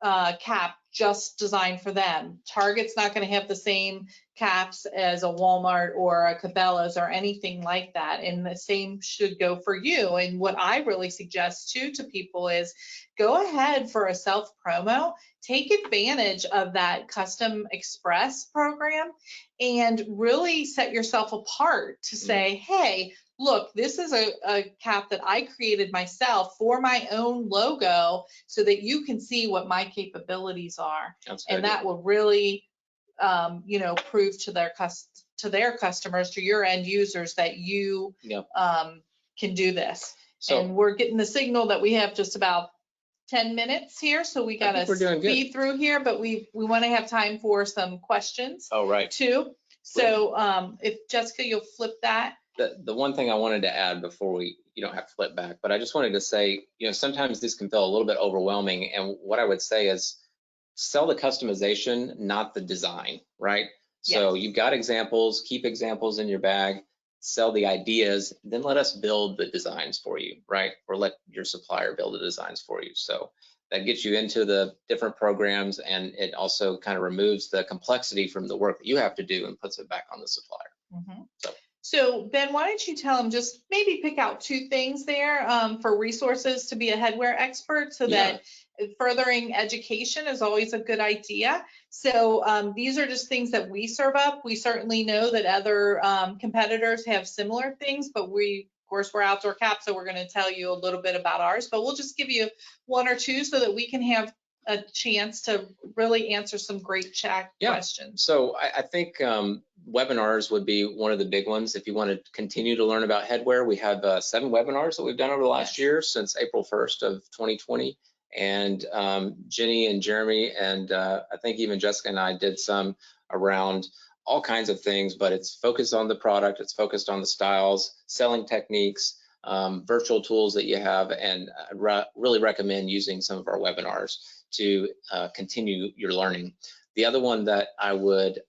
cap just designed for them. Target's not going to have the same caps as a Walmart or a Cabela's or anything like that. And the same should go for you. And what I really suggest too to people is go ahead for a self promo, take advantage of that Custom Express program and really set yourself apart to say, hey, look, this is a cap that I created myself for my own logo so that you can see what my capabilities are. And that will really you know, prove to their customers, to your end users, that you can do this. So, and we're getting the signal that we have just about 10 minutes here, so we got to speed through here, but we want to have time for some questions. Oh, right. Too. So if Jessica, you'll flip that. The one thing I wanted to add before you don't have to flip back, but I just wanted to say, you know, sometimes this can feel a little bit overwhelming. And what I would say is sell the customization, not the design, right? So you've got examples, keep examples in your bag, sell the ideas, then let us build the designs for you, right? Or let your supplier build the designs for you. So that gets you into the different programs, and it also kind of removes the complexity from the work that you have to do and puts it back on the supplier. Mm-hmm. So Ben, why don't you tell them, just maybe pick out 2 things there for resources to be a headwear expert, so that furthering education is always a good idea. So these are just things that we serve up. We certainly know that other competitors have similar things, but of course, we're Outdoor Cap, so we're going to tell you a little bit about ours, but we'll just give you 1 or 2 so that we can have a chance to really answer some great chat questions. So I think webinars would be one of the big ones. If you want to continue to learn about headwear, we have 7 webinars that we've done over the last year, since April 1st of 2020. And Jenny and Jeremy and I think even Jessica and I did some around all kinds of things, but it's focused on the product, it's focused on the styles, selling techniques, virtual tools that you have, and I really recommend using some of our webinars to continue your learning. The other one that I would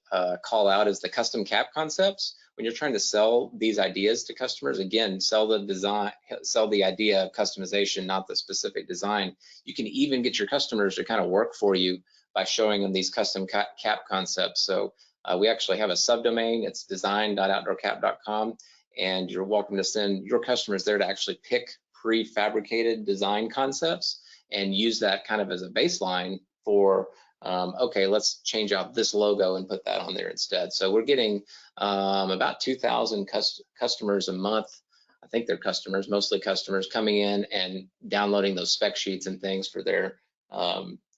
call out is the custom cap concepts. When you're trying to sell these ideas to customers, again, sell the design, sell the idea of customization, not the specific design. You can even get your customers to kind of work for you by showing them these custom cap concepts. So we actually have a subdomain. It's design.outdoorcap.com, and you're welcome to send your customers there to actually pick prefabricated design concepts and use that kind of as a baseline for, okay, let's change out this logo and put that on there instead. So we're getting about 2,000 customers a month. I think they're customers, mostly customers, coming in and downloading those spec sheets and things for their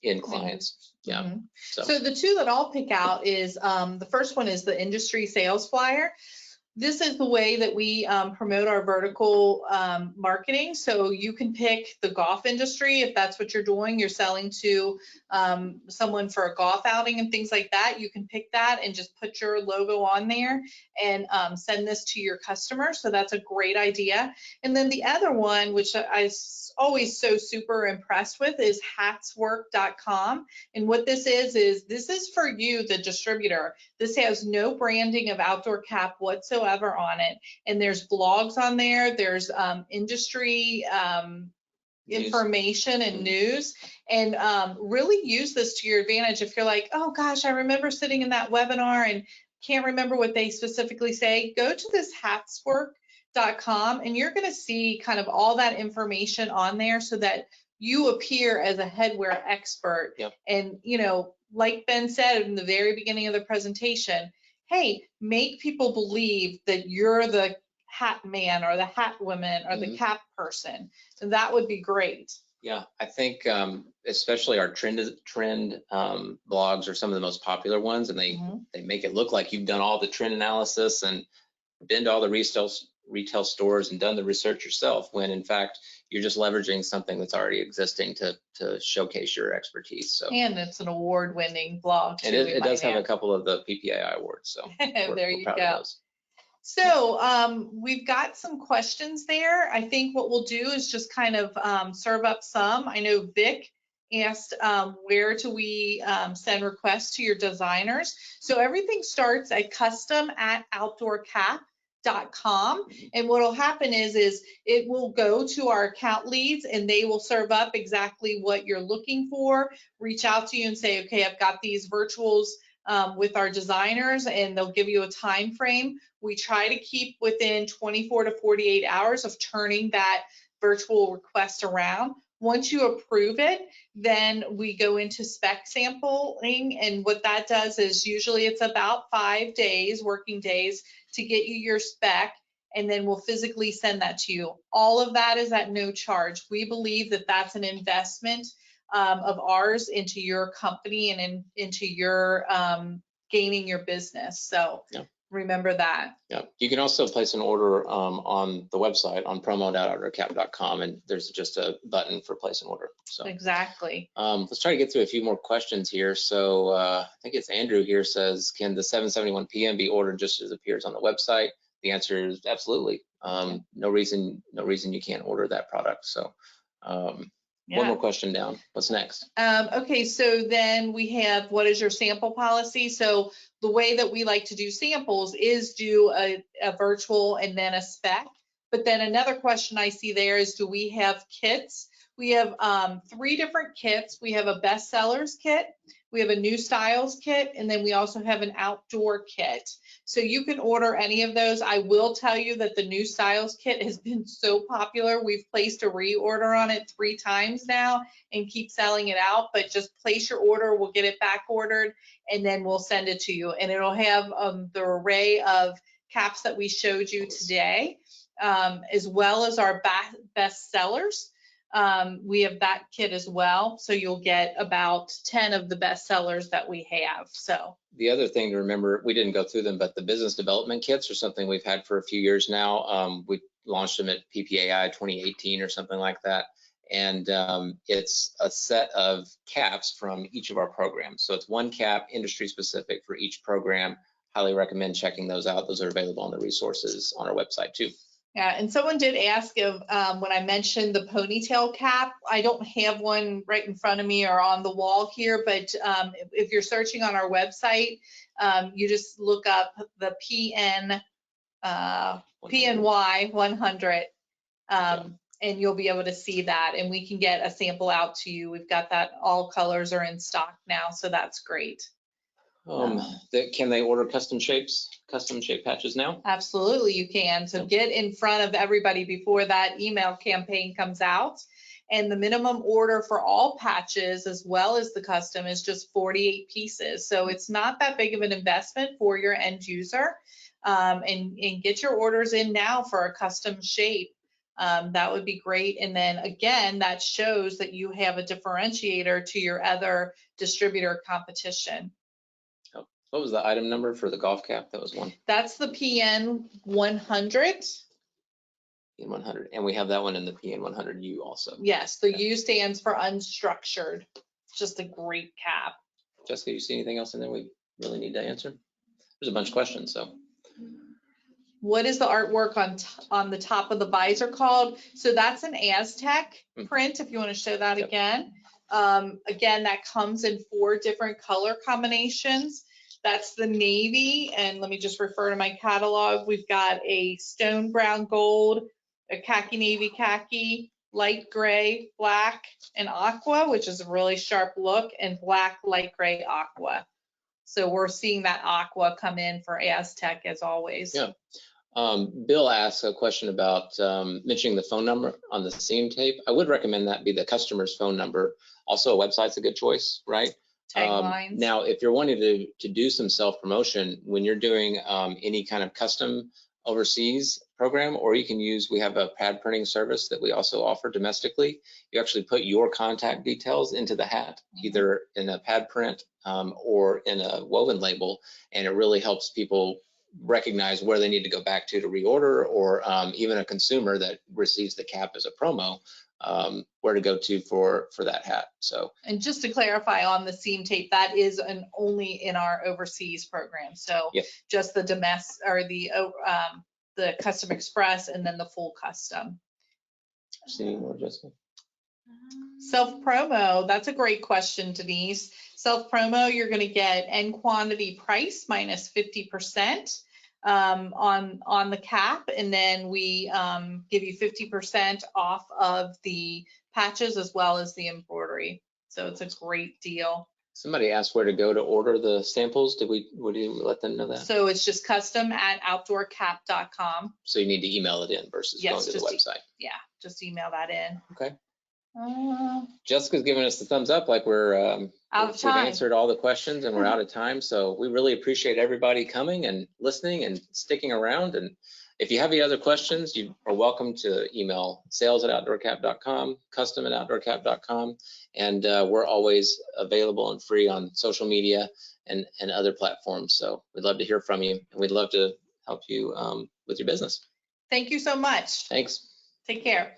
end clients. Yeah. Mm-hmm. So the 2 that I'll pick out is, the first one is the industry sales flyer. This is the way that we promote our vertical marketing. So you can pick the golf industry if that's what you're doing. You're selling to someone for a golf outing and things like that. You can pick that and just put your logo on there and send this to your customer. So that's a great idea. And then the other one, which I always so super impressed with, is hatswork.com. And what this is for you, the distributor. This has no branding of Outdoor Cap whatsoever on it. And there's blogs on there. There's industry information and news, and really use this to your advantage. If you're like, oh gosh, I remember sitting in that webinar and can't remember what they specifically say, go to this hatswork.com and you're going to see kind of all that information on there so that you appear as a headwear expert. And, you know, like Ben said in the very beginning of the presentation, hey, make people believe that you're the hat man or the hat woman or the cap person. And that would be great. Yeah, I think especially our trend blogs are some of the most popular ones, and they make it look like you've done all the trend analysis and been to all the retail stores and done the research yourself, when in fact you're just leveraging something that's already existing to showcase your expertise. So, and it's an award-winning blog too. And it does have a couple of the PPAI awards. So there you go. So we've got some questions there. I think what we'll do is just kind of serve up some. I know Vic asked where do we send requests to your designers. So everything starts at custom@outdoorcap.com, and what will happen is it will go to our account leads and they will serve up exactly what you're looking for, reach out to you and say, okay, I've got these virtuals with our designers, and they'll give you a time frame. We try to keep within 24 to 48 hours of turning that virtual request around. Once you approve it, then we go into spec sampling, and what that does is usually it's about 5 days, working days, to get you your spec, and then we'll physically send that to you. All of that is at no charge. We believe that that's an investment of ours into your company and into your gaining your business. So Yeah. remember that. Yeah, you can also place an order on the website on promo.outdoorcap.com, and there's just a button for place an order. So exactly. Let's try to get through a few more questions here. So I think it's Andrew here says, can the 771 PM be ordered just as it appears on the website? The answer is absolutely. No reason you can't order that product. So one more question down. What's next? Okay, so then we have, what is your sample policy? So the way that we like to do samples is do a virtual and then a spec. But then another question I see there is, do we have kits? We have 3 different kits. We have a best sellers kit, we have a new styles kit, and then we also have an outdoor kit. So you can order any of those. I will tell you that the new styles kit has been so popular. We've placed a reorder on it 3 times now and keep selling it out, but just place your order, we'll get it back ordered, and then we'll send it to you. And it'll have the array of caps that we showed you today, as well as our best sellers. We have that kit as well, so you'll get about 10 of the best sellers that we have. So the other thing to remember, we didn't go through them, but the business development kits are something we've had for a few years now. We launched them at PPAI 2018 or something like that. And it's a set of caps from each of our programs. So it's one cap, industry specific for each program. Highly recommend checking those out. Those are available on the resources on our website too. Yeah, and someone did ask if when I mentioned the ponytail cap, I don't have one right in front of me or on the wall here, but if you're searching on our website, you just look up the PNY 100, and you'll be able to see that, and we can get a sample out to you. We've got that, all colors are in stock now, so that's great. Can they order custom shape patches now? Absolutely, you can. So get in front of everybody before that email campaign comes out. And the minimum order for all patches as well as the custom is just 48 pieces. So it's not that big of an investment for your end user. And get your orders in now for a custom shape. That would be great. And then again, that shows that you have a differentiator to your other distributor competition. What was the item number for the golf cap? That was one. That's the PN 100. PN 100, and we have that one in the PN 100U also. Yes, the U stands for unstructured. Just a great cap. Jessica, you see anything else in there we really need to answer? There's a bunch of questions, so. What is the artwork on the top of the visor called? So that's an AZTEC print, if you want to show that again. Again, that comes in 4 different color combinations. That's the navy, and let me just refer to my catalog. We've got a stone brown gold, a khaki navy khaki, light gray, black, and aqua, which is a really sharp look, and black, light gray, aqua. So we're seeing that aqua come in for AZTEC as always. Yeah. Bill asked a question about mentioning the phone number on the seam tape. I would recommend that be the customer's phone number. Also, a website's a good choice, right? Taglines. Now, if you're wanting to do some self-promotion, when you're doing any kind of custom overseas program, or you can use, we have a pad printing service that we also offer domestically. You actually put your contact details into the hat, either in a pad print or in a woven label, and it really helps people recognize where they need to go back to reorder, or even a consumer that receives the cap as a promo, where to go to for that hat. So, and just to clarify on the seam tape, that is only in our overseas program. So just the domestic, or the custom express, and then the full custom. See any more, Jessica? Self promo, that's a great question, Denise. Self promo, you're going to get end quantity price minus 50% on the cap, and then we give you 50% off of the patches as well as the embroidery. So it's a great deal. Somebody asked where to go to order the samples. Did we let them know that? So it's just custom@outdoorcap.com. So you need to email it in versus going to the website. Yeah, just email that in. Okay. Jessica's giving us the thumbs up, like we're out of time. We've answered all the questions and we're out of time. So we really appreciate everybody coming and listening and sticking around. And if you have any other questions, you are welcome to email sales@outdoorcap.com, custom@outdoorcap.com, and we're always available and free on social media and other platforms. So we'd love to hear from you, and we'd love to help you with your business. Thank you so much. Thanks. Take care.